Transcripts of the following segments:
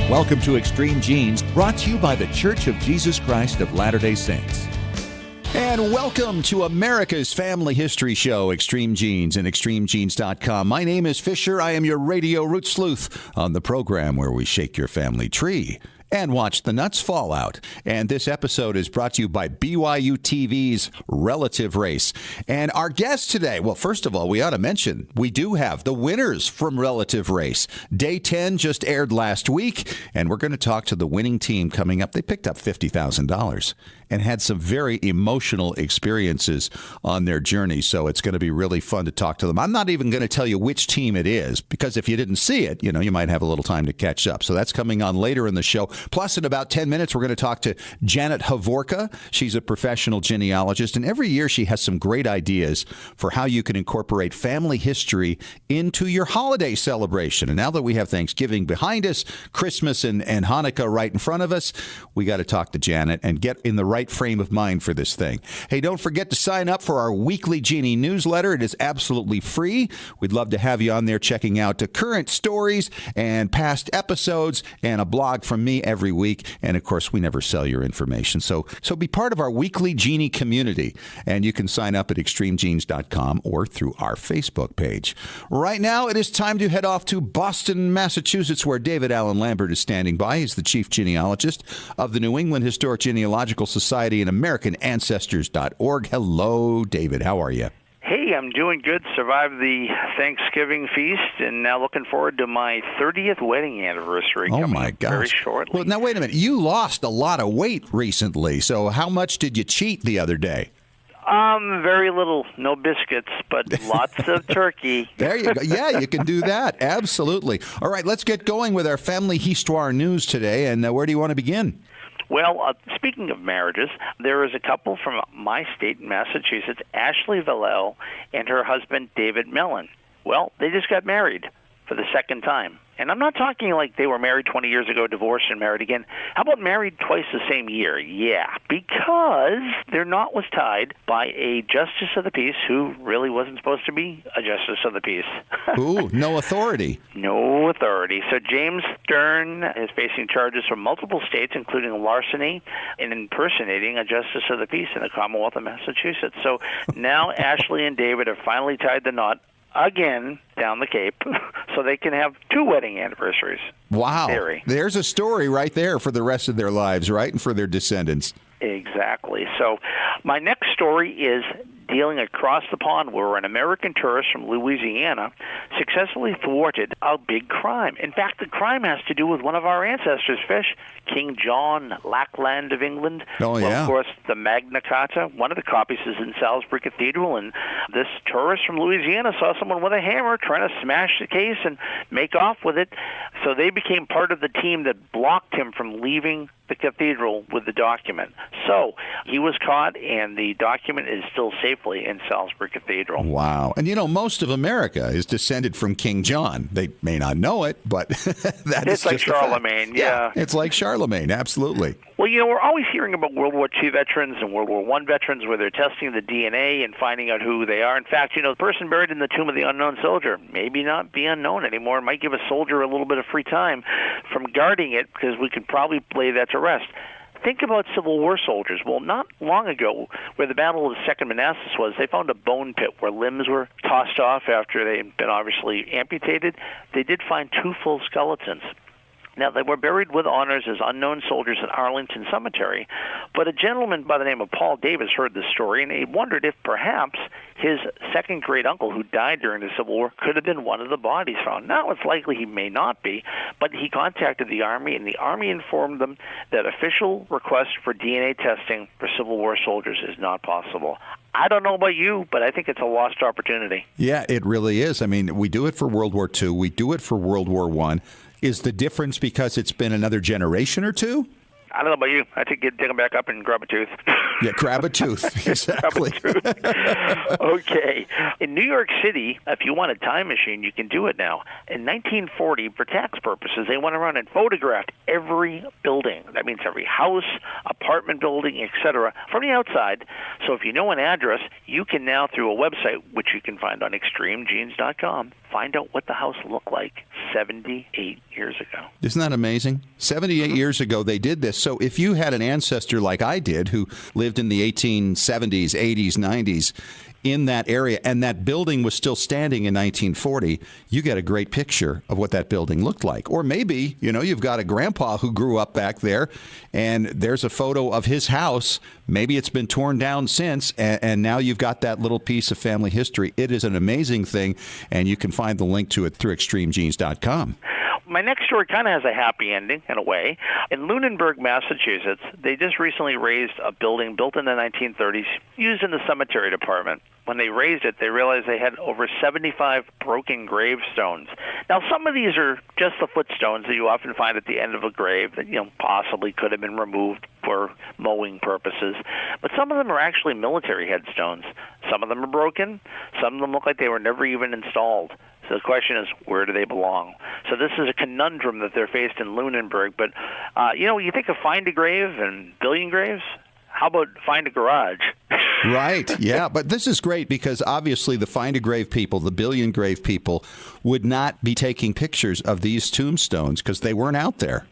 Welcome to Extreme Genes, brought to you by The Church of Jesus Christ of Latter-day Saints. And welcome to America's Family History Show, Extreme Genes and ExtremeGenes.com. My name is Fisher. I am your radio root sleuth on the program where we shake your family tree and watch the nuts fall out. And this episode is brought to you by BYU TV's Relative Race. And our guest today, well, first of all, we ought to mention, we do have the winners from Relative Race. Day 10 just aired last week, and we're going to talk to the winning team coming up. They picked up $50,000 and had some very emotional experiences on their journey. So it's going to be really fun to talk to them. I'm not even going to tell you which team it is, because if you didn't see it, you might have a little time to catch up. So that's coming on later in the show. Plus, in about 10 minutes, we're going to talk to Janet Havorka. She's a professional genealogist, and every year she has some great ideas for how you can incorporate family history into your holiday celebration. And now that we have Thanksgiving behind us, Christmas and Hanukkah right in front of us, we got to talk to Janet and get in the right frame of mind for this thing. Hey, don't forget to sign up for our weekly Genie newsletter. It is absolutely free. We'd love to have you on there checking out the current stories and past episodes and a blog from me every week. And of course, we never sell your information. So be part of our weekly Genie community. And you can sign up at extremegenes.com or through our Facebook page. Right now, it is time to head off to Boston, Massachusetts, where David Allen Lambert is standing by. He's the chief genealogist of the New England Historic Genealogical Society and AmericanAncestors.org. Hello, David. How are you? Hey, I'm doing good. Survived the Thanksgiving feast, and now looking forward to my 30th wedding anniversary. Oh, my gosh. Very shortly. Well, now, wait a minute. You lost a lot of weight recently, so how much did you cheat the other day? Very little. No biscuits, but lots of turkey. There you go. Yeah, you can do that. Absolutely. All right, let's get going with our family histoire news today, and where do you want to begin? Well, speaking of marriages, there is a couple from my state in Massachusetts, Ashley Vallel and her husband, David Mellon. Well, they just got married for the second time. And I'm not talking like they were married 20 years ago, divorced, and married again. How about married twice the same year? Yeah, because their knot was tied by a justice of the peace who really wasn't supposed to be a justice of the peace. Ooh, no authority. No authority. So James Stern is facing charges from multiple states, including larceny and impersonating a justice of the peace in the Commonwealth of Massachusetts. So now Ashley and David have finally tied the knot again down the Cape, so they can have two wedding anniversaries. Wow. There's a story right there for the rest of their lives, right, and for their descendants. Exactly. So my next story is dealing across the pond where an American tourist from Louisiana successfully thwarted a big crime. In fact, the crime has to do with one of our ancestors, Fish, King John, Lackland of England. Oh, yeah. Well, of course, the Magna Carta. One of the copies is in Salisbury Cathedral, and this tourist from Louisiana saw someone with a hammer trying to smash the case and make off with it. So they became part of the team that blocked him from leaving the cathedral with the document. So he was caught, and the document is still safely in Salisbury Cathedral. Wow. And most of America is descended from King John. They may not know it, but it's like Charlemagne. Yeah. It's like Charlemagne. Absolutely. Well, we're always hearing about World War II veterans and World War I veterans where they're testing the DNA and finding out who they are. In fact, the person buried in the tomb of the unknown soldier maybe not be unknown anymore. It might give a soldier a little bit of free time from guarding it, because we could probably lay that to rest. Think about Civil War soldiers. Well, not long ago, where the Battle of the Second Manassas was, they found a bone pit where limbs were tossed off after they had been obviously amputated. They did find two full skeletons. Now, they were buried with honors as unknown soldiers at Arlington Cemetery, but a gentleman by the name of Paul Davis heard this story, and he wondered if perhaps his second great uncle who died during the Civil War could have been one of the bodies found. Now, it's likely he may not be, but he contacted the Army, and the Army informed them that official request for DNA testing for Civil War soldiers is not possible. I don't know about you, but I think it's a lost opportunity. Yeah, it really is. I mean, we do it for World War II. We do it for World War I. Is the difference because it's been another generation or two? I don't know about you. I think you'd dig them back up and grab a tooth. Yeah, grab a tooth. Exactly. Grab a tooth. Okay. In New York City, if you want a time machine, you can do it now. In 1940, for tax purposes, they went around and photographed every building. That means every house, apartment building, etc., from the outside. So if you know an address, you can now, through a website, which you can find on extremegenes.com, find out what the house looked like 78 years ago. Isn't that amazing? 78 years ago they did this. So if you had an ancestor like I did who lived in the 1870s, 80s, 90s in that area, and that building was still standing in 1940, you get a great picture of what that building looked like. Or maybe, you've got a grandpa who grew up back there, and there's a photo of his house. Maybe it's been torn down since, and now you've got that little piece of family history. It is an amazing thing, and you can find the link to it through extremegenes.com. My next story kind of has a happy ending, in a way. In Lunenburg, Massachusetts, they just recently raised a building built in the 1930s, used in the cemetery department. When they raised it, they realized they had over 75 broken gravestones. Now, some of these are just the footstones that you often find at the end of a grave that, possibly could have been removed for mowing purposes. But some of them are actually military headstones. Some of them are broken. Some of them look like they were never even installed. So the question is, where do they belong? So this is a conundrum that they're faced in Lunenburg. But, you think of find a grave and billion graves. How about find a garage? Right, yeah. But this is great because obviously the find a grave people, the billion grave people, would not be taking pictures of these tombstones because they weren't out there.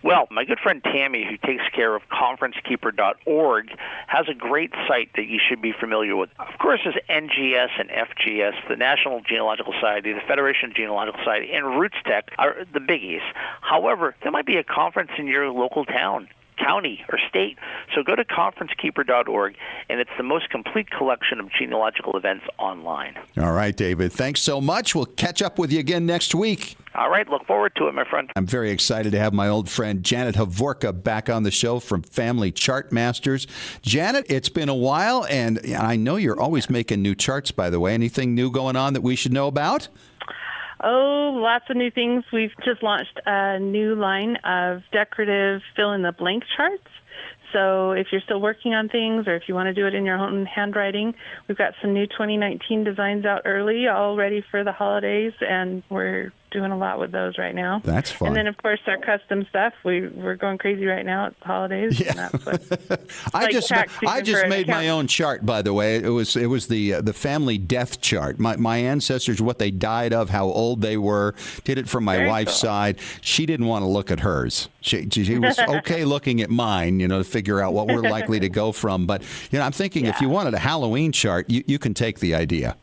Well, my good friend Tammy, who takes care of conferencekeeper.org, has a great site that you should be familiar with. Of course, there's NGS and FGS, the National Genealogical Society, the Federation of Genealogical Society, and RootsTech are the biggies. However, there might be a conference in your local town, county, or state. So go to conferencekeeper.org, and it's the most complete collection of genealogical events online. All right, David. Thanks so much. We'll catch up with you again next week. All right. Look forward to it, my friend. I'm very excited to have my old friend Janet Havorka back on the show from Family Chart Masters. Janet, it's been a while, and I know you're always making new charts, by the way. Anything new going on that we should know about? Oh, lots of new things. We've just launched a new line of decorative fill-in-the-blank charts. So if you're still working on things or if you want to do it in your own handwriting, we've got some new 2019 designs out early, all ready for the holidays, and we're doing a lot with those right now. That's fun. And then, of course, our custom stuff. We're going crazy right now at the holidays. Yeah. And that's what, I just made my own chart, by the way. It was the family death chart. My ancestors, what they died of, how old they were. Did it from my wife's side. She didn't want to look at hers. She was okay looking at mine, to figure out what we're likely to go from. But I'm thinking if you wanted a Halloween chart, you can take the idea.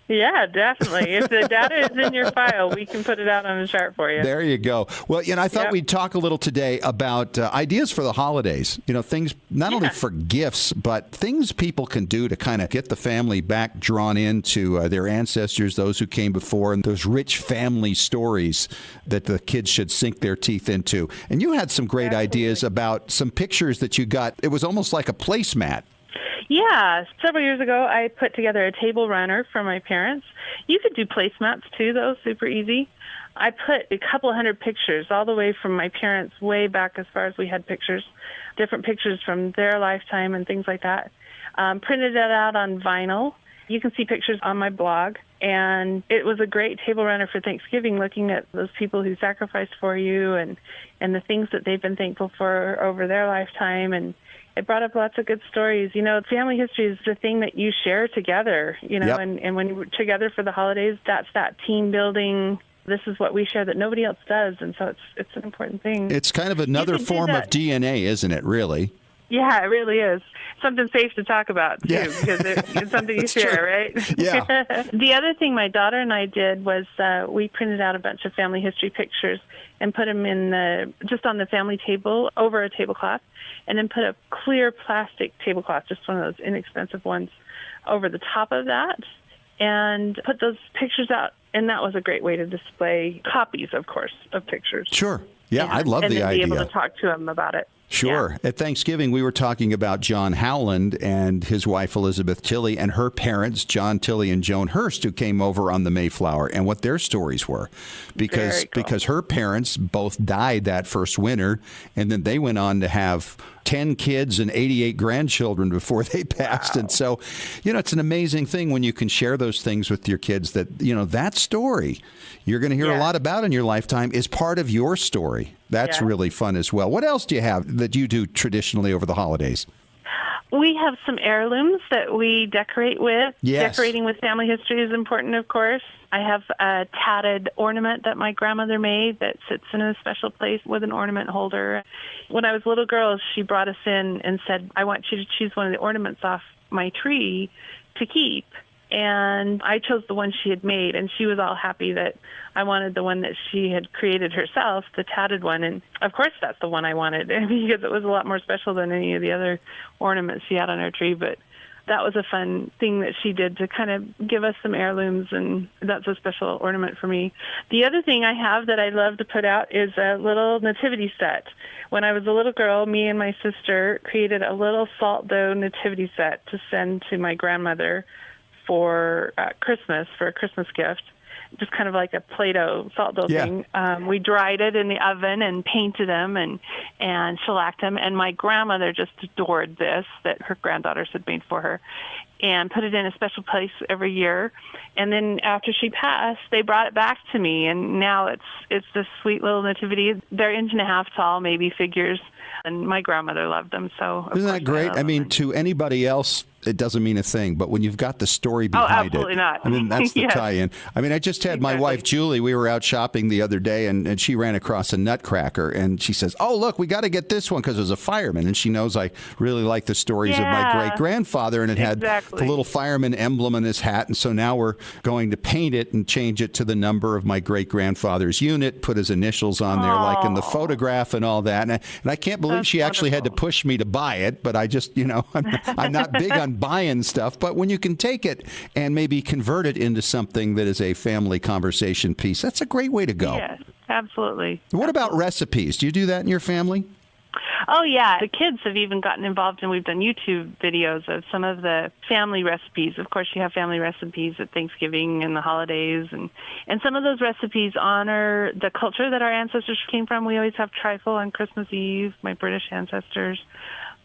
Yeah, definitely. If the data is in your file, we can put it out on a chart for you. There you go. Well, I thought we'd talk a little today about ideas for the holidays. Things not only for gifts, but things people can do to kind of get the family back drawn into their ancestors, those who came before, and those rich family stories that the kids should sink their teeth into. And you had some great ideas about some pictures that you got. It was almost like a placemat. Yeah, several years ago, I put together a table runner for my parents. You could do placemats, too, though, super easy. I put a couple hundred pictures all the way from my parents way back as far as we had pictures, different pictures from their lifetime and things like that. Printed it out on vinyl. You can see pictures on my blog. And it was a great table runner for Thanksgiving, looking at those people who sacrificed for you and the things that they've been thankful for over their lifetime. And it brought up lots of good stories. Family history is the thing that you share together, Yep. and when you're together for the holidays, that's that team building. This is what we share that nobody else does, and so it's an important thing. It's kind of another form of DNA, isn't it, really? Yeah, it really is. Something safe to talk about, too, because it's something you share, right? Yeah. The other thing my daughter and I did was we printed out a bunch of family history pictures and put them in just on the family table over a tablecloth, and then put a clear plastic tablecloth, just one of those inexpensive ones, over the top of that, and put those pictures out. And that was a great way to display copies, of course, of pictures. Sure. Yeah, I love the idea. And then be able to talk to them about it. Sure. Yeah. At Thanksgiving, we were talking about John Howland and his wife, Elizabeth Tilley, and her parents, John Tilley and Joan Hurst, who came over on the Mayflower, and what their stories were. Because her parents both died that first winter, and then they went on to have 10 kids and 88 grandchildren before they passed. Wow. And so, it's an amazing thing when you can share those things with your kids that, that story you're going to hear a lot about in your lifetime is part of your story. That's really fun as well. What else do you have that you do traditionally over the holidays? We have some heirlooms that we decorate with. Yes. Decorating with family history is important, of course. I have a tatted ornament that my grandmother made that sits in a special place with an ornament holder. When I was a little girl, she brought us in and said, I want you to choose one of the ornaments off my tree to keep. And I chose the one she had made, and she was all happy that I wanted the one that she had created herself, the tatted one. And of course that's the one I wanted because it was a lot more special than any of the other ornaments she had on her tree. But that was a fun thing that she did to kind of give us some heirlooms, and that's a special ornament for me. The other thing I have that I love to put out is a little nativity set. When I was a little girl, me and my sister created a little salt dough nativity set to send to my grandmother for Christmas, for a Christmas gift. Just kind of like a Play-Doh salt dough thing. We dried it in the oven and painted them and shellacked them. And my grandmother just adored this that her granddaughters had made for her, and put it in a special place every year. And then after she passed, they brought it back to me, and now it's this sweet little nativity. They're 1.5 inch tall, maybe figures, and my grandmother loved them. So isn't that great? I mean, to anybody else, it doesn't mean a thing, but when you've got the story behind it. Absolutely not. I mean, that's the Yes. tie-in. I mean, I just had my wife, Julie, we were out shopping the other day, and she ran across a nutcracker, and she says, oh, look, we got to get this one because it was a fireman, and she knows I really like the stories of my great-grandfather, and it had the little fireman emblem in his hat, and so now we're going to paint it and change it to the number of my great-grandfather's unit, put his initials on there like in the photograph and all that, and I can't believe she actually had to push me to buy it, but I just, I'm not big on buying stuff, but when you can take it and maybe convert it into something that is a family conversation piece, that's a great way to go. Yes, absolutely. What about recipes? Do you do that in your family? Oh, yeah. The kids have even gotten involved, and we've done YouTube videos of some of the family recipes. Of course, you have family recipes at Thanksgiving and the holidays, and some of those recipes honor the culture that our ancestors came from. We always have trifle on Christmas Eve, my British ancestors.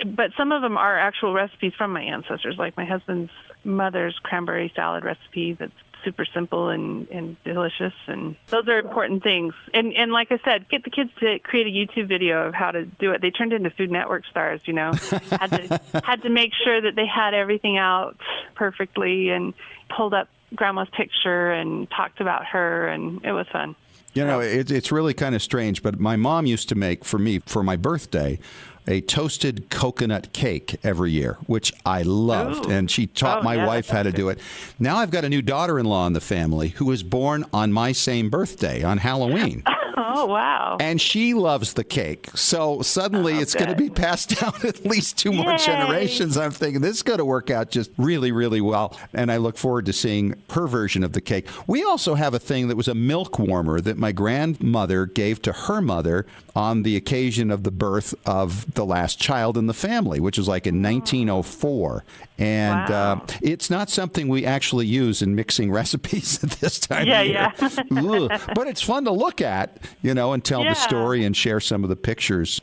But some of them are actual recipes from my ancestors, like my husband's mother's cranberry salad recipe that's super simple and delicious, and those are important things. And like I said, get the kids to create a YouTube video of how to do it. They turned into Food Network stars, had to make sure that they had everything out perfectly, and pulled up Grandma's picture and talked about her, and it was fun. It's really kind of strange, but my mom used to make for me, for my birthday, a toasted coconut cake every year, which I loved. And she taught my wife how to do it. Now I've got a new daughter-in-law in the family who was born on my same birthday, on Halloween. Oh, wow. And she loves the cake. So suddenly it's going to be passed down at least 2 more generations. I'm thinking this is going to work out just really, really well. And I look forward to seeing her version of the cake. We also have a thing that was a milk warmer that my grandmother gave to her mother on the occasion of the birth of the last child in the family, which was like in 1904. And it's not something we actually use in mixing recipes at this time of year. But it's fun to look at, and tell the story and share some of the pictures.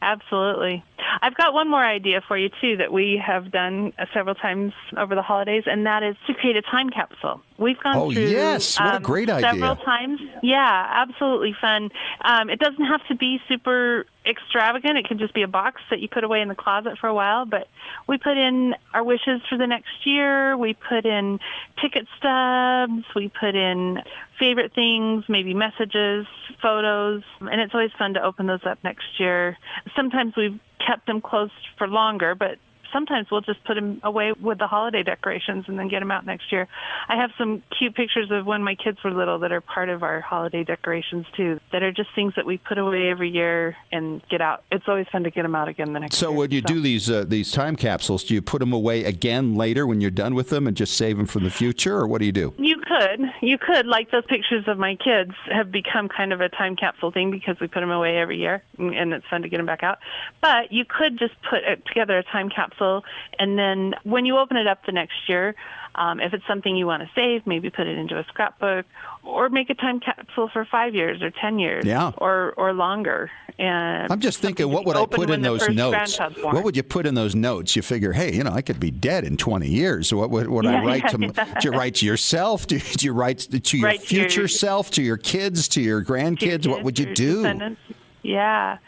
Absolutely. I've got one more idea for you, too, that we have done several times over the holidays, and that is to create a time capsule. We've gone through what a great idea. Several times. Yeah, absolutely fun. It doesn't have to be super extravagant. It can just be a box that you put away in the closet for a while. But we put in our wishes for the next year. We put in ticket stubs. We put in favorite things, maybe messages, photos. And it's always fun to open those up next year. Sometimes we've kept them closed for longer, but sometimes we'll just put them away with the holiday decorations and then get them out next year. I have some cute pictures of when my kids were little that are part of our holiday decorations, too, that are just things that we put away every year and get out. It's always fun to get them out again the next year. So when you do these time capsules, do you put them away again later when you're done with them and just save them for the future, or what do you do? You could. Like those pictures of my kids have become kind of a time capsule thing because we put them away every year, and it's fun to get them back out. But you could just put together a time capsule, and then when you open it up the next year, if it's something you want to save, maybe put it into a scrapbook, or make a time capsule for 5 years or 10 years or longer. And I'm just thinking, what would I put in those notes? What would you put in those notes? You figure, hey, I could be dead in 20 years. So what would I write to? Do you write to yourself? Do you write to your future self, to your kids, to your grandkids? What would you do? Yeah.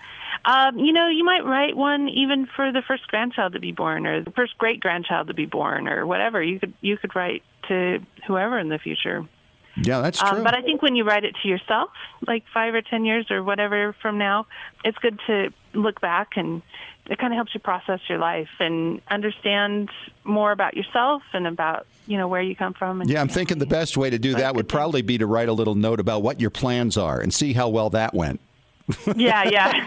You might write one even for the first grandchild to be born, or the first great grandchild to be born, or whatever. You could write to whoever in the future. Yeah, that's true. But I think when you write it to yourself, like 5 or 10 years or whatever from now, it's good to look back, and it kind of helps you process your life and understand more about yourself and about, where you come from. And I'm thinking the best way to do that would probably be to write a little note about what your plans are and see how well that went. Yeah.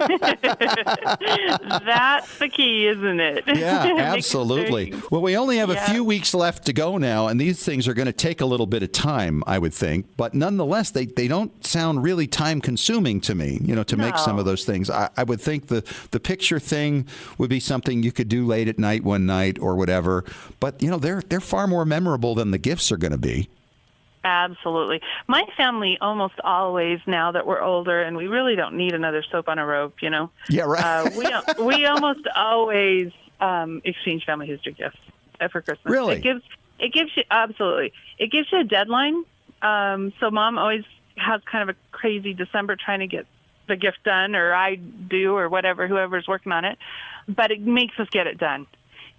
That's the key, isn't it? Yeah, absolutely. Well, we only have a few weeks left to go now, and these things are going to take a little bit of time, I would think. But nonetheless, they don't sound really time-consuming to me, to make some of those things. I would think the picture thing would be something you could do late at night one night or whatever. But, they're far more memorable than the gifts are going to be. Absolutely. My family almost always, now that we're older, and we really don't need another soap on a rope, Yeah, right. we almost always exchange family history gifts for Christmas. Really? It gives you, absolutely. It gives you a deadline. So Mom always has kind of a crazy December trying to get the gift done, or I do, or whatever, whoever's working on it. But it makes us get it done.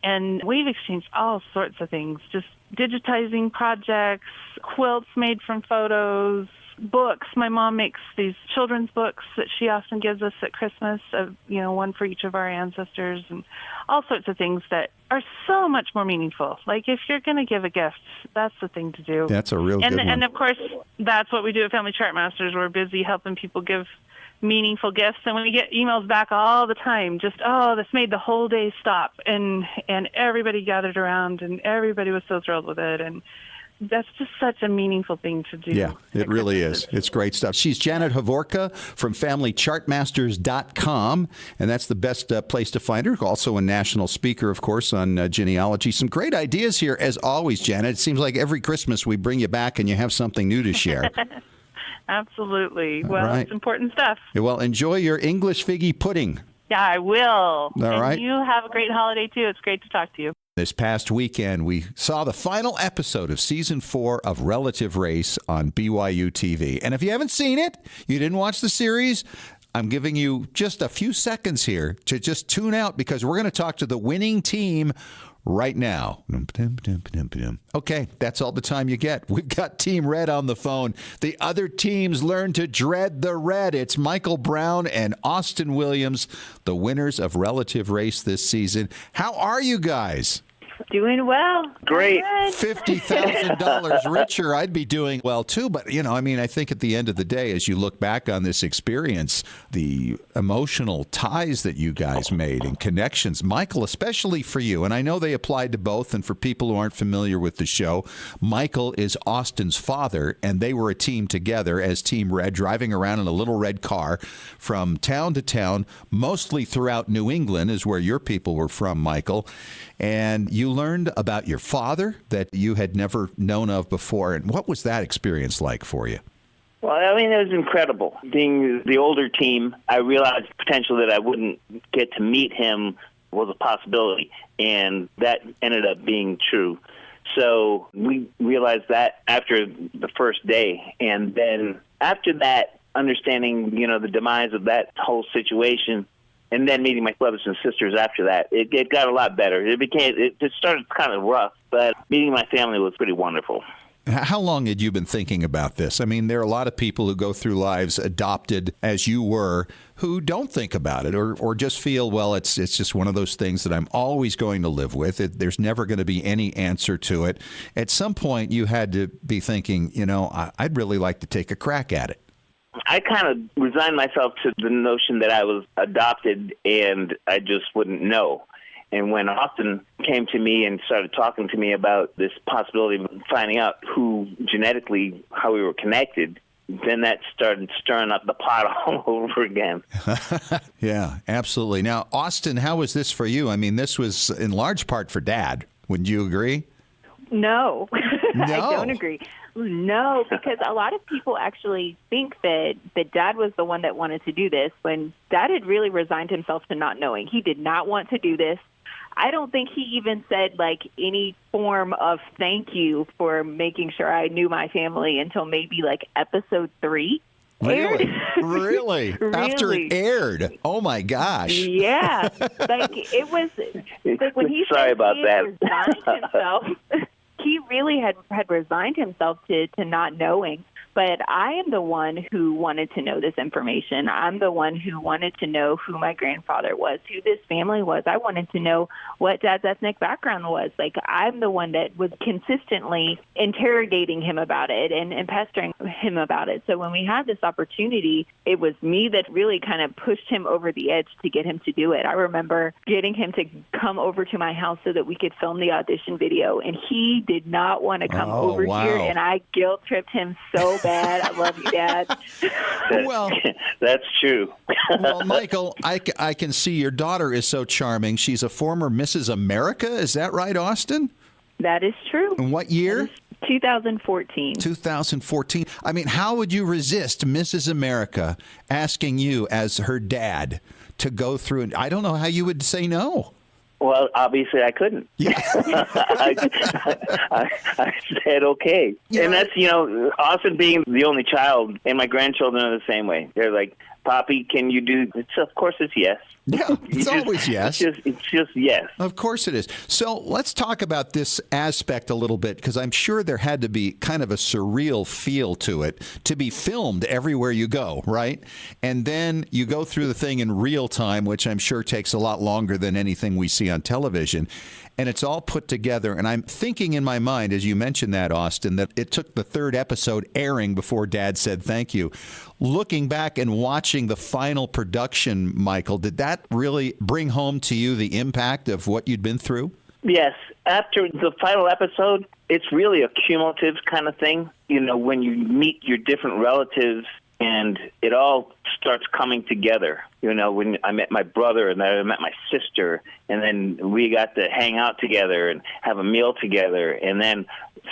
And we've exchanged all sorts of things, just digitizing projects, quilts made from photos, books. My mom makes these children's books that she often gives us at Christmas, one for each of our ancestors, and all sorts of things that are so much more meaningful. Like, if you're going to give a gift, that's the thing to do. That's a real good one. And, of course, that's what we do at Family Chartmasters. We're busy helping people give meaningful gifts, and we get emails back all the time, just, this made the whole day stop, and everybody gathered around, and everybody was so thrilled with it, and that's just such a meaningful thing to do. Yeah, it really is. It's great stuff. She's Janet Hovorka from FamilyChartmasters.com, and that's the best place to find her. Also a national speaker, of course, on genealogy. Some great ideas here, as always, Janet. It seems like every Christmas we bring you back and you have something new to share. Absolutely. Well, It's important stuff. Well, enjoy your English figgy pudding. Yeah, I will. All right. You have a great holiday, too. It's great to talk to you. This past weekend, we saw the final episode of Season 4 of Relative Race on BYU TV. And if you haven't seen it, you didn't watch the series, I'm giving you just a few seconds here to just tune out, because we're going to talk to the winning team right now. Okay, that's all the time you get. We've got Team Red on the phone. The other teams learn to dread the red. It's Michael Brown and Austin Williams, the winners of Relative Race this season. How are you guys? Doing well. Great. $50,000 richer. I'd be doing well, too. But, I think at the end of the day, as you look back on this experience, the emotional ties that you guys made and connections, Michael, especially for you, and I know they applied to both, and for people who aren't familiar with the show, Michael is Austin's father, and they were a team together as Team Red, driving around in a little red car from town to town, mostly throughout New England is where your people were from, Michael. And you learned about your father that you had never known of before. And what was that experience like for you? Well, it was incredible. Being the older team, I realized the potential that I wouldn't get to meet him was a possibility, and that ended up being true. So we realized that after the first day, and then after that, understanding, the demise of that whole situation, and then meeting my brothers and sisters after that, it got a lot better. It started kind of rough, but meeting my family was pretty wonderful. How long had you been thinking about this? I mean, there are a lot of people who go through lives adopted as you were who don't think about it or just feel, well, it's just one of those things that I'm always going to live with. There's never going to be any answer to it. At some point, you had to be thinking, I'd really like to take a crack at it. I kind of resigned myself to the notion that I was adopted and I just wouldn't know. And when Austin came to me and started talking to me about this possibility of finding out how we were connected, then that started stirring up the pot all over again. Yeah, absolutely. Now, Austin, how was this for you? I mean, this was in large part for Dad. Wouldn't you agree? No, No. I don't agree. No, because a lot of people actually think that Dad was the one that wanted to do this when Dad had really resigned himself to not knowing. He did not want to do this. I don't think he even said, any form of thank you for making sure I knew my family until maybe, episode 3 aired. Really? After it aired? Oh, my gosh. Yeah. It was, when he Sorry said about he that. resigned himself, he really had resigned himself to not knowing. But I am the one who wanted to know this information. I'm the one who wanted to know who my grandfather was, who this family was. I wanted to know what Dad's ethnic background was. Like, I'm the one that was consistently interrogating him about it and pestering him about it. So when we had this opportunity, it was me that really kind of pushed him over the edge to get him to do it. I remember getting him to come over to my house so that we could film the audition video, and he did not want to come over here, and I guilt-tripped him so bad. I love you, Dad. Well, that's true. Well, Michael, I can see your daughter is so charming. She's a former Mrs. America. Is that right, Austin? That is true. In what year? 2014. 2014. I mean, how would you resist Mrs. America asking you as her dad to go through? And I don't know how you would say no. Well, obviously I couldn't. Yeah. I said okay. Yeah. And that's, Austin being the only child, and my grandchildren are the same way. They're like, Poppy, can you do this? Of course it's yes. Yeah, it's always yes. It's just yes. Of course it is. So let's talk about this aspect a little bit, because I'm sure there had to be kind of a surreal feel to it to be filmed everywhere you go, right? And then you go through the thing in real time, which I'm sure takes a lot longer than anything we see on television. And it's all put together. And I'm thinking in my mind, as you mentioned that, Austin, that it took the third episode airing before Dad said thank you. Looking back and watching the final production, Michael, did that really bring home to you the impact of what you'd been through? Yes. After the final episode, it's really a cumulative kind of thing. When you meet your different relatives and it all starts coming together. When I met my brother and then I met my sister, and then we got to hang out together and have a meal together, and then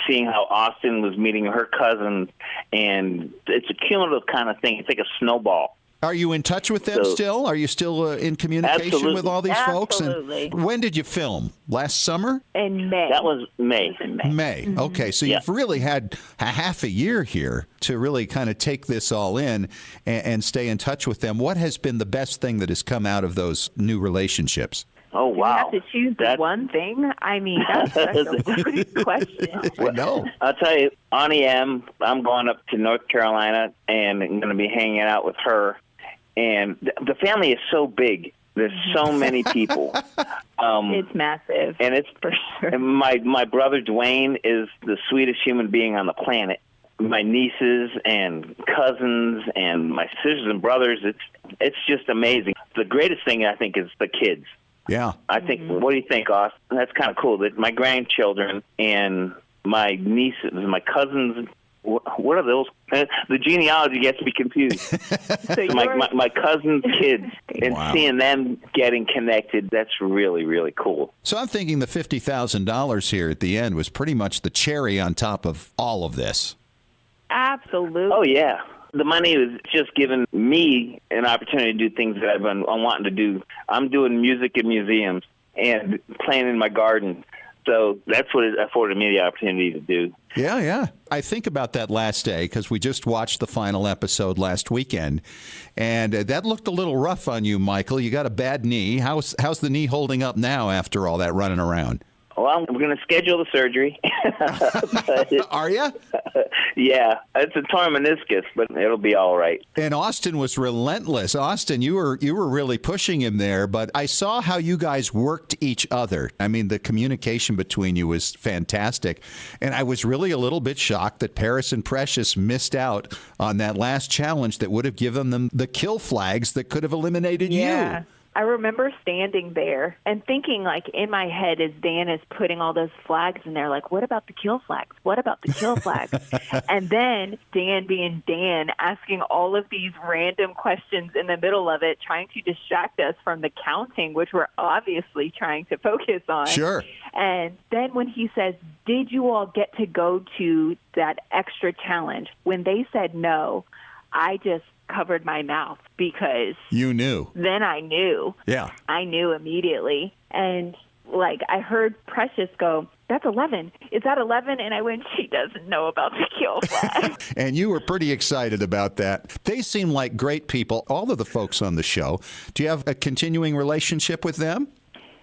seeing how Austin was meeting her cousin, and it's a cumulative kind of thing. It's like a snowball. Are you in touch with them still? Are you still in communication Absolutely. with all these folks? Absolutely. And when did you film? Last summer? In May. That was May. It was in May. May. Mm-hmm. Okay, so Yeah. you've really had a half a year here to really kind of take this all in and stay in touch with them. What has been the best thing that has come out of those new relationships? Oh, wow. You have to choose the one thing? I mean, that's such a loaded question. I know. I'll tell you, Ani M, I'm going up to North Carolina, and I'm going to be hanging out with her. And the family is so big. There's so many people. It's massive. And it's for sure. And my brother Dwayne is the sweetest human being on the planet. My nieces and cousins and my sisters and brothers, it's just amazing. The greatest thing, I think, is the kids. Yeah. I think, what do you think, Austin? That's kind of cool that my grandchildren and my nieces and my cousins, what are those? The genealogy gets me confused. So my cousin's kids, and Wow. seeing them getting connected, that's really, really cool. So I'm thinking the $50,000 here at the end was pretty much the cherry on top of all of this. Absolutely. Oh, yeah. The money was just giving me an opportunity to do things that I've been wanting to do. I'm doing music in museums and playing in my garden. So that's what it afforded me the opportunity to do. Yeah, yeah. I think about that last day because we just watched the final episode last weekend, and that looked a little rough on you, Michael. You got a bad knee. How's the knee holding up now after all that running around? Well, we're going to schedule the surgery. Are you? Yeah, it's a torn meniscus, but it'll be all right. And Austin was relentless. Austin, you were really pushing him there, but I saw how you guys worked each other. I mean, the communication between you was fantastic. And I was really a little bit shocked that Paris and Precious missed out on that last challenge that would have given them the kill flags that could have eliminated Yeah. you. I remember standing there and thinking, like, in my head as Dan is putting all those flags in there, like, what about the kill flags? What about the kill flags? And then Dan being Dan, asking all of these random questions in the middle of it, trying to distract us from the counting, which we're obviously trying to focus on. Sure. And then when he says, did you all get to go to that extra challenge? When they said no, I just covered my mouth because You knew. then I knew. Yeah. I knew immediately. And, like, I heard Precious go, that's 11. Is that 11? And I went, she doesn't know about the kill flag. And you were pretty excited about that. They seem like great people, all of the folks on the show. Do you have a continuing relationship with them?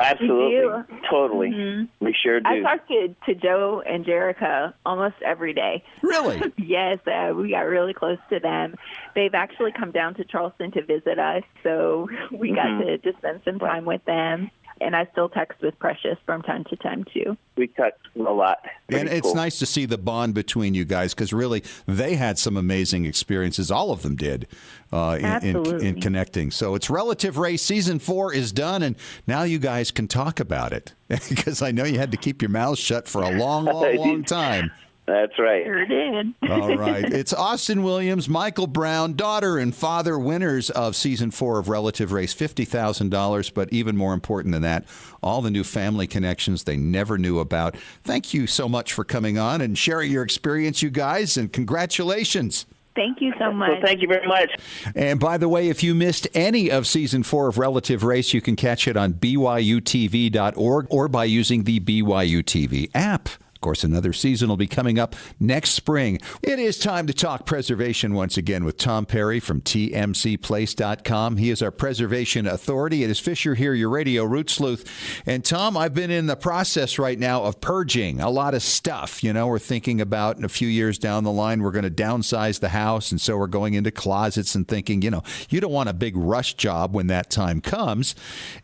Absolutely. Totally. Mm-hmm. We sure do. I talk to Joe and Jerica almost every day. Really? Yes, we got really close to them. They've actually come down to Charleston to visit us, so we got to spend some time with them. And I still text with Precious from time to time, too. We text a lot. And Pretty it's cool. nice to see the bond between you guys, because really they had some amazing experiences. All of them did in connecting. So it's Relative Race. Season 4 is done, and now you guys can talk about it, because I know you had to keep your mouths shut for a long time. That's right. Sure did. All right. It's Austin Williams, Michael Brown, daughter and father, winners of Season 4 of Relative Race, $50,000. But even more important than that, all the new family connections they never knew about. Thank you so much for coming on and sharing your experience, you guys, and congratulations. Thank you so much. Well, thank you very much. And by the way, if you missed any of Season 4 of Relative Race, you can catch it on BYUtv.org or by using the BYU TV app. Of course, another season will be coming up next spring. It is time to talk preservation once again with Tom Perry from TMCplace.com. He is our preservation authority. It is Fisher here, your radio root sleuth. And Tom, I've been in the process right now of purging a lot of stuff. You know, we're thinking about in a few years down the line, we're going to downsize the house. And so we're going into closets and thinking, you know, you don't want a big rush job when that time comes.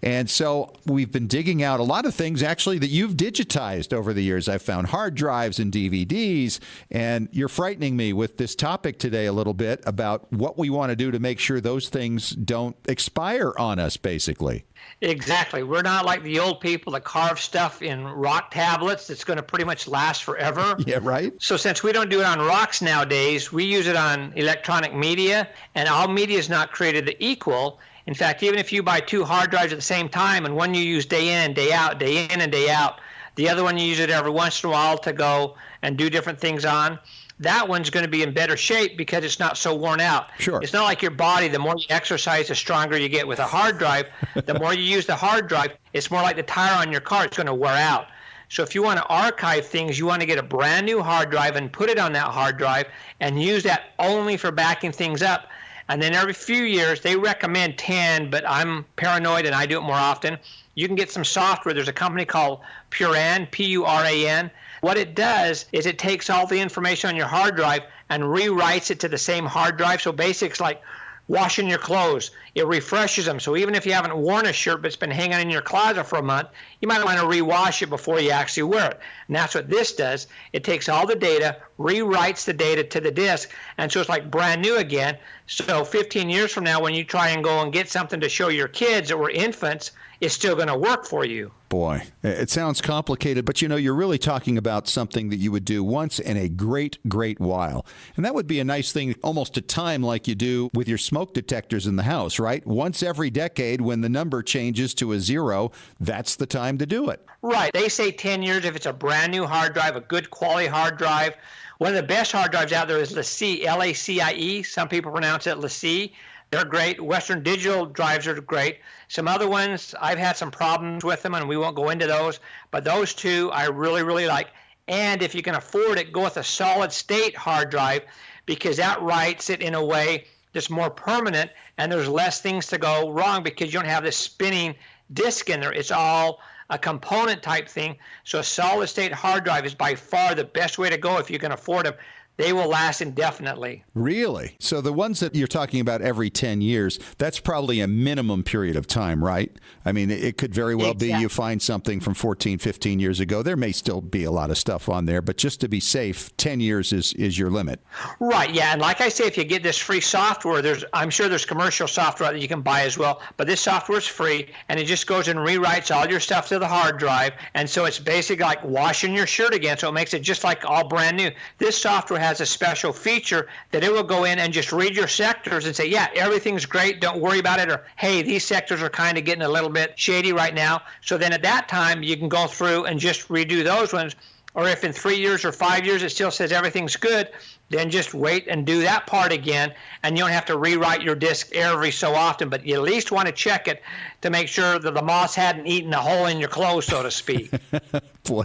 And so we've been digging out a lot of things actually that you've digitized over the years. I've found hard drives and DVDs, and you're frightening me with this topic today a little bit about what we want to do to make sure those things don't expire on us, basically. Exactly. We're not like the old people that carve stuff in rock tablets that's going to pretty much last forever. Yeah, right. So since we don't do it on rocks nowadays, we use it on electronic media, and all media is not created equal. In fact, even if you buy 2 hard drives at the same time, and one you use day in and day out, day in and day out, the other one you use it every once in a while to go and do different things on, that one's going to be in better shape because it's not so worn out. Sure. It's not like your body. The more you exercise, the stronger you get with a hard drive. The more you use the hard drive, it's more like the tire on your car. It's going to wear out. So if you want to archive things, you want to get a brand new hard drive and put it on that hard drive and use that only for backing things up. And then every few years, they recommend 10, but I'm paranoid and I do it more often. You can get some software. There's a company called Puran, P-U-R-A-N. What it does is it takes all the information on your hard drive and rewrites it to the same hard drive. So basically, it's like washing your clothes. It refreshes them. So even if you haven't worn a shirt but it's been hanging in your closet for a month, you might want to rewash it before you actually wear it. And that's what this does. It takes all the data, rewrites the data to the disk, and so it's like brand new again. So 15 years from now, when you try and go and get something to show your kids that were infants, it's still going to work for you. Boy, it sounds complicated, but you know, you're really talking about something that you would do once in a great while. And that would be a nice thing, almost to time like you do with your smoke detectors in the house, right? Once every decade, when the number changes to a 0, that's the time to do it. Right. They say 10 years if it's a brand new hard drive, a good quality hard drive. One of the best hard drives out there is LaCie, L-A-C-I-E. Some people pronounce it LaCie. They're great. Western Digital drives are great. Some other ones, I've had some problems with them, and we won't go into those. But those two I really, really like. And if you can afford it, go with a solid-state hard drive because that writes it in a way that's more permanent, and there's less things to go wrong because you don't have this spinning disk in there. It's all a component type thing. So a solid-state hard drive is by far the best way to go if you can afford them. They will last indefinitely. Really? So the ones that you're talking about every 10 years, that's probably a minimum period of time, right? I mean, it could very well be you find something from 14, 15 years ago. There may still be a lot of stuff on there, but just to be safe, 10 years is your limit. Right, yeah. And like I say, if you get this free software, I'm sure there's commercial software that you can buy as well, but this software is free, and it just goes and rewrites all your stuff to the hard drive. And so it's basically like washing your shirt again, so it makes it just like all brand new. This software has a special feature that it will go in and just read your sectors and say, yeah, everything's great, don't worry about it, or hey, these sectors are kind of getting a little bit shady right now. So then at that time, you can go through and just redo those ones. Or if in 3 years or 5 years it still says everything's good, then just wait and do that part again, and you don't have to rewrite your disk every so often, but you at least want to check it to make sure that the moss hadn't eaten a hole in your clothes, so to speak. Boy,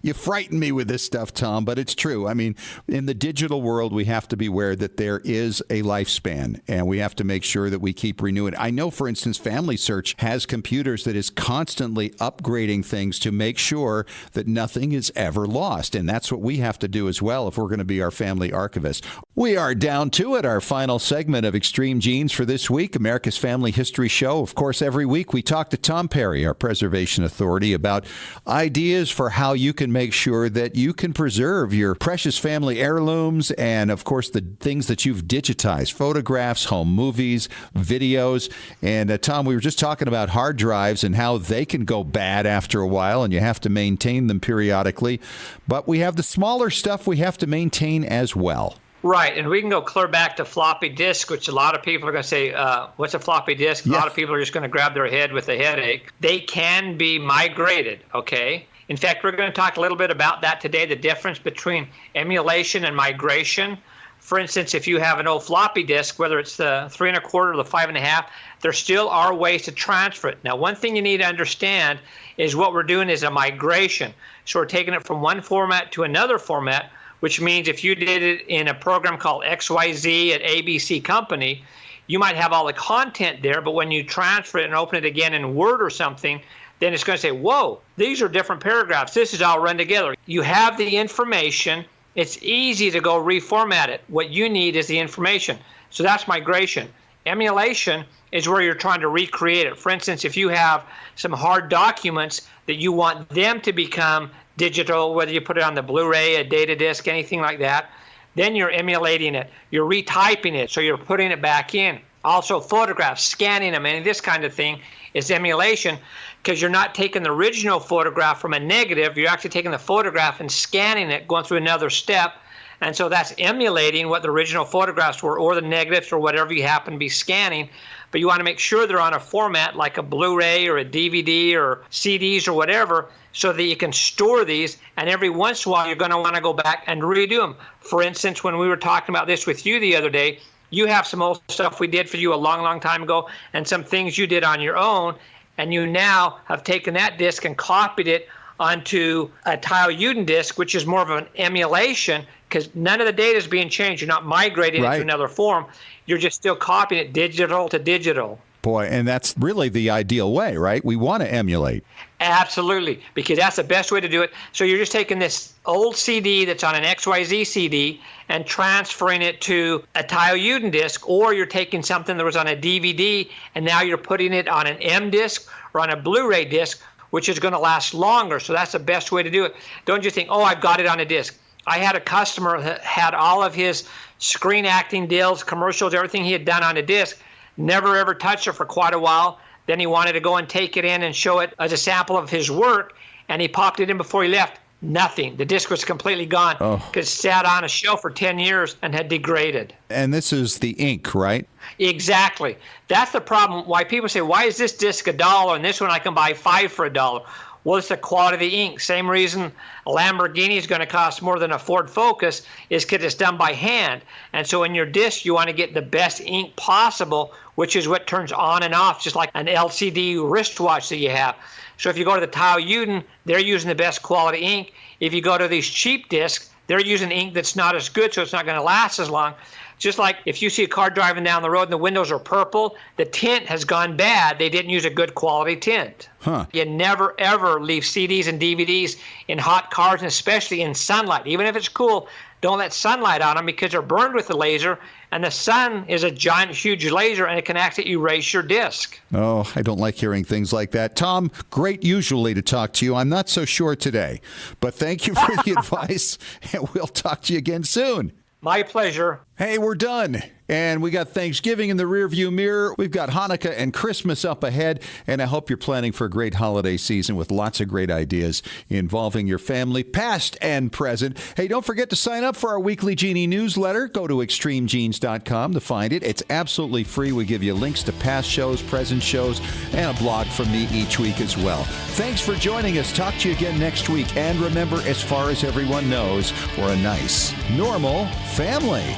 you frighten me with this stuff, Tom, but it's true. I mean, in the digital world, we have to be aware that there is a lifespan, and we have to make sure that we keep renewing. I know, for instance, Family Search has computers that is constantly upgrading things to make sure that nothing is ever lost, and that's what we have to do as well if we're going to be our family archivist. We are down to it, our final segment of Extreme Genes for this week, America's Family History Show. Of course, every week we talk to Tom Perry, our preservation authority, about ideas for how you can make sure that you can preserve your precious family heirlooms and, of course, the things that you've digitized, photographs, home movies, videos. And Tom, we were just talking about hard drives and how they can go bad after a while and you have to maintain them periodically. But we have the smaller stuff we have to maintain as well. Right, and we can go clear back to floppy disk, which a lot of people are going to say, what's a floppy disk? Yeah. A lot of people are just going to grab their head with a headache. They can be migrated, okay? In fact, we're going to talk a little bit about that today, the difference between emulation and migration. For instance, if you have an old floppy disk, whether it's the 3 1/4 or the 5 1/2, there still are ways to transfer it. Now, one thing you need to understand is what we're doing is a migration. So we're taking it from one format to another format, which means if you did it in a program called XYZ at ABC Company, you might have all the content there, but when you transfer it and open it again in Word or something, then it's going to say, whoa, these are different paragraphs. This is all run together. You have the information. It's easy to go reformat it. What you need is the information. So that's migration. Emulation is where you're trying to recreate it. For instance, if you have some hard documents that you want them to become digital, whether you put it on the Blu-ray, a data disk, anything like that, then you're emulating it. You're retyping it, so you're putting it back in. Also, photographs, scanning them, and this kind of thing is emulation because you're not taking the original photograph from a negative. You're actually taking the photograph and scanning it, going through another step. And so that's emulating what the original photographs were, or the negatives, or whatever you happen to be scanning. But you want to make sure they're on a format like a Blu-ray or a DVD or CDs or whatever, so that you can store these, and every once in a while you're going to want to go back and redo them. For instance, when we were talking about this with you the other day, you have some old stuff we did for you a long, long time ago, and some things you did on your own, and you now have taken that disc and copied it onto a Tile Uden disc, which is more of an emulation, because none of the data is being changed. You're not migrating it to another form. You're just still copying it digital to digital. Boy, and that's really the ideal way, right? We want to emulate. Absolutely, because that's the best way to do it. So you're just taking this old CD that's on an XYZ CD and transferring it to a Tile Uden disc, or you're taking something that was on a DVD and now you're putting it on an M disc or on a Blu-ray disc, which is going to last longer. So that's the best way to do it. Don't just think, oh, I've got it on a disc. I had a customer that had all of his screen acting deals, commercials, everything he had done on a disc, never ever touched it for quite a while. Then he wanted to go and take it in and show it as a sample of his work, and he popped it in before he left. Nothing. The disc was completely gone because it sat on a shelf for 10 years and had degraded. And this is the ink, right? Exactly. That's the problem. Why people say, why is this disc $1 and this one I can buy 5 for $1? Well, it's the quality of the ink. Same reason a Lamborghini is going to cost more than a Ford Focus is because it's done by hand. And so in your disc, you want to get the best ink possible, which is what turns on and off, just like an LCD wristwatch that you have. So if you go to the Tile Uden, they're using the best quality ink. If you go to these cheap discs, they're using ink that's not as good, so it's not going to last as long. Just like if you see a car driving down the road and the windows are purple, the tint has gone bad. They didn't use a good quality tint. You never, ever leave CDs and DVDs in hot cars, and especially in sunlight. Even if it's cool, don't let sunlight on them because they're burned with the laser, and the sun is a giant, huge laser, and it can actually erase your disc. Oh, I don't like hearing things like that. Tom, great usually to talk to you. I'm not so sure today, but thank you for the advice, and we'll talk to you again soon. My pleasure. Hey, we're done. And we got Thanksgiving in the rearview mirror. We've got Hanukkah and Christmas up ahead. And I hope you're planning for a great holiday season with lots of great ideas involving your family, past and present. Hey, don't forget to sign up for our weekly Genie newsletter. Go to extremegenes.com to find it. It's absolutely free. We give you links to past shows, present shows, and a blog from me each week as well. Thanks for joining us. Talk to you again next week. And remember, as far as everyone knows, we're a nice, normal family.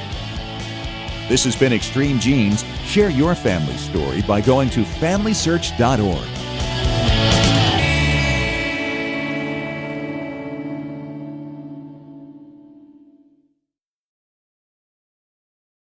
This has been Extreme Genes. Share your family story by going to FamilySearch.org.